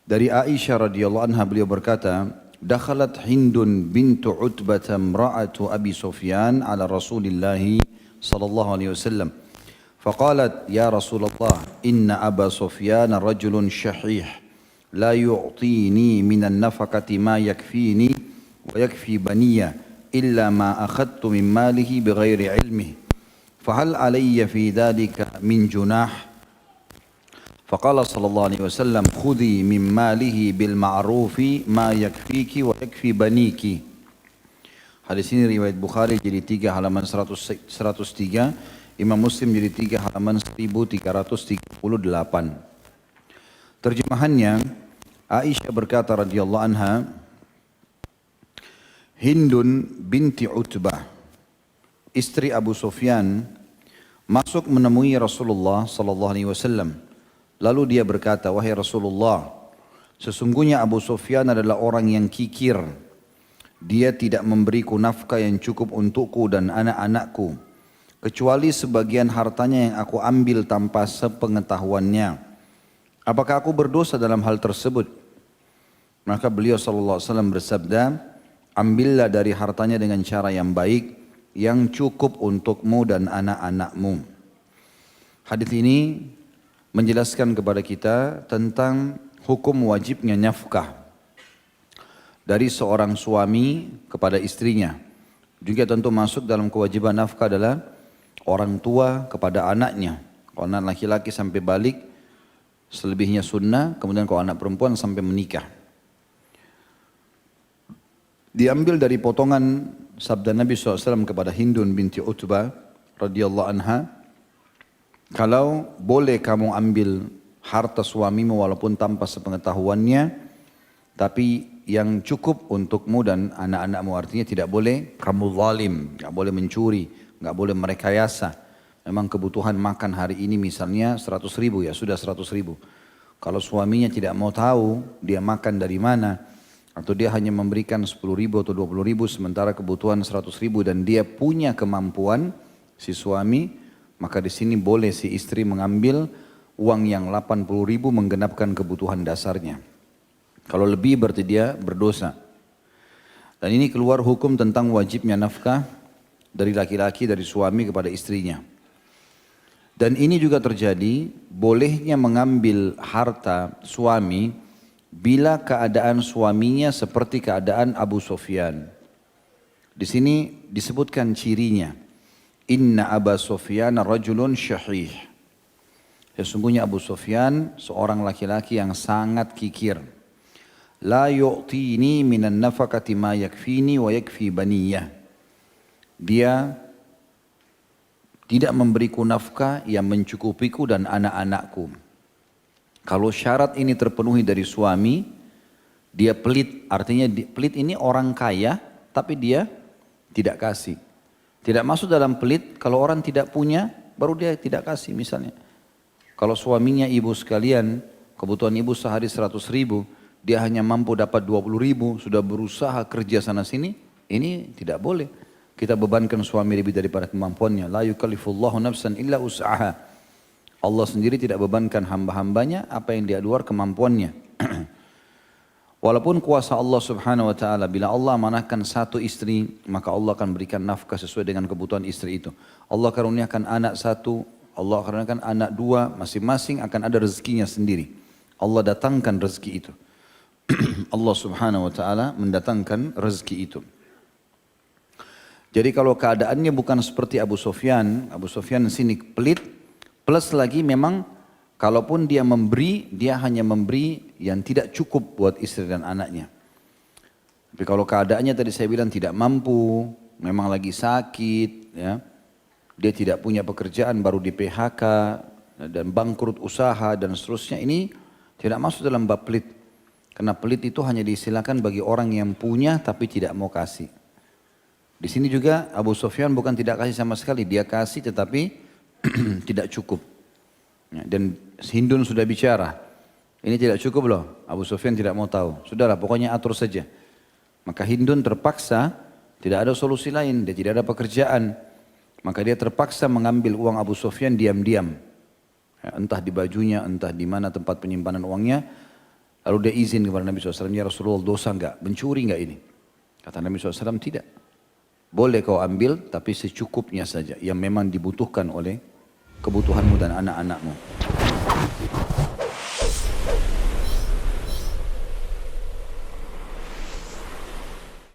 Dari Aisyah radhiyallahu anha beliau berkata, "Dakhalat Hindun bintu Utbah imra'atu Abi Sufyan ala Rasulillah sallallahu alaihi wasallam. فقالت يا رسول الله إن أبا سفيان رجل شحيح لا يعطيني من النفقة ما يكفيني ويكفي بني إلا ما أخذت من ماله بغير علمه فهل علي في ذلك من جناح فقال صلى الله عليه وسلم خذي من ماله بالمعروف ما يكفيك ويكفي بنيك. Hadis ini riwayat Bukhari jadi 3 halaman 103, Imam Muslim jadi 3 halaman 1338. Terjemahannya, Aisyah berkata radhiyallahu anha, Hindun binti Utbah, istri Abu Sufyan, masuk menemui Rasulullah sallallahu alaihi wasallam. Lalu dia berkata, wahai Rasulullah, sesungguhnya Abu Sufyan adalah orang yang kikir. Dia tidak memberiku nafkah yang cukup untukku dan anak-anakku, kecuali sebagian hartanya yang aku ambil tanpa sepengetahuannya. Apakah aku berdosa dalam hal tersebut? Maka beliau sallallahu alaihi wasallam bersabda, ambillah dari hartanya dengan cara yang baik, yang cukup untukmu dan anak-anakmu. Hadis ini menjelaskan kepada kita tentang hukum wajibnya nafkah dari seorang suami kepada istrinya. Juga tentu masuk dalam kewajiban nafkah adalah orang tua kepada anaknya. Kalau anak laki-laki sampai balik, selebihnya sunnah. Kemudian kalau anak perempuan sampai menikah. Diambil dari potongan sabda Nabi SAW kepada Hindun binti Utbah radhiyallahu anha, kalau boleh kamu ambil harta suamimu walaupun tanpa sepengetahuannya, tapi yang cukup untukmu dan anak-anakmu, artinya tidak boleh kamu zalim, tidak boleh mencuri, nggak boleh merekayasa. Memang kebutuhan makan hari ini misalnya 100 ribu, ya sudah 100 ribu. Kalau suaminya tidak mau tahu dia makan dari mana, atau dia hanya memberikan 10 ribu atau 20 ribu sementara kebutuhan 100 ribu dan dia punya kemampuan si suami, maka di sini boleh si istri mengambil uang yang 80 ribu menggenapkan kebutuhan dasarnya. Kalau lebih berarti dia berdosa. Dan ini keluar hukum tentang wajibnya nafkah dari laki-laki, dari suami kepada istrinya. Dan ini juga terjadi, bolehnya mengambil harta suami bila keadaan suaminya seperti keadaan Abu Sufyan. Di sini disebutkan cirinya. Inna Aba Sufyan rajulun syahih. Sesungguhnya Abu Sufyan seorang laki-laki yang sangat kikir. La yu'tini minan nafaqati ma yakfini wa yakfi baniyah. Dia tidak memberiku nafkah yang mencukupiku dan anak-anakku. Kalau syarat ini terpenuhi dari suami, dia pelit. Artinya pelit ini orang kaya, tapi dia tidak kasih. Tidak masuk dalam pelit, kalau orang tidak punya, baru dia tidak kasih misalnya. Kalau suaminya ibu sekalian, kebutuhan ibu sehari 100 ribu, dia hanya mampu dapat 20 ribu, sudah berusaha kerja sana sini, ini tidak boleh. Kita bebankan suami lebih daripada kemampuannya. La yukallifullahu nafsan illa usaha. Allah sendiri tidak bebankan hamba-hambanya apa yang dia luar kemampuannya. Walaupun kuasa Allah subhanahu wa ta'ala, bila Allah amanahkan satu istri, maka Allah akan berikan nafkah sesuai dengan kebutuhan istri itu. Allah karuniakan anak satu, Allah karuniakan anak dua, masing-masing akan ada rezekinya sendiri. Allah datangkan rezeki itu. Allah subhanahu wa ta'ala mendatangkan rezeki itu. Jadi kalau keadaannya bukan seperti Abu Sufyan di sini pelit, plus lagi memang kalaupun dia memberi, dia hanya memberi yang tidak cukup buat istri dan anaknya. Tapi kalau keadaannya tadi saya bilang tidak mampu, memang lagi sakit, ya, dia tidak punya pekerjaan, baru di PHK dan bangkrut usaha dan seterusnya, ini tidak masuk dalam bab pelit. Karena pelit itu hanya diistilahkan bagi orang yang punya tapi tidak mau kasih. Di sini juga Abu Sufyan bukan tidak kasih sama sekali, dia kasih tetapi tidak cukup. Dan Hindun sudah bicara, ini tidak cukup loh, Abu Sufyan tidak mau tahu. Sudahlah pokoknya atur saja. Maka Hindun terpaksa, tidak ada solusi lain, dia tidak ada pekerjaan. Maka dia terpaksa mengambil uang Abu Sufyan diam-diam. Entah di bajunya, entah di mana tempat penyimpanan uangnya. Lalu dia izin kepada Nabi SAW, ya Rasulullah dosa enggak, mencuri enggak ini? Kata Nabi SAW, tidak. Boleh kau ambil tapi secukupnya saja, yang memang dibutuhkan oleh kebutuhanmu dan anak-anakmu.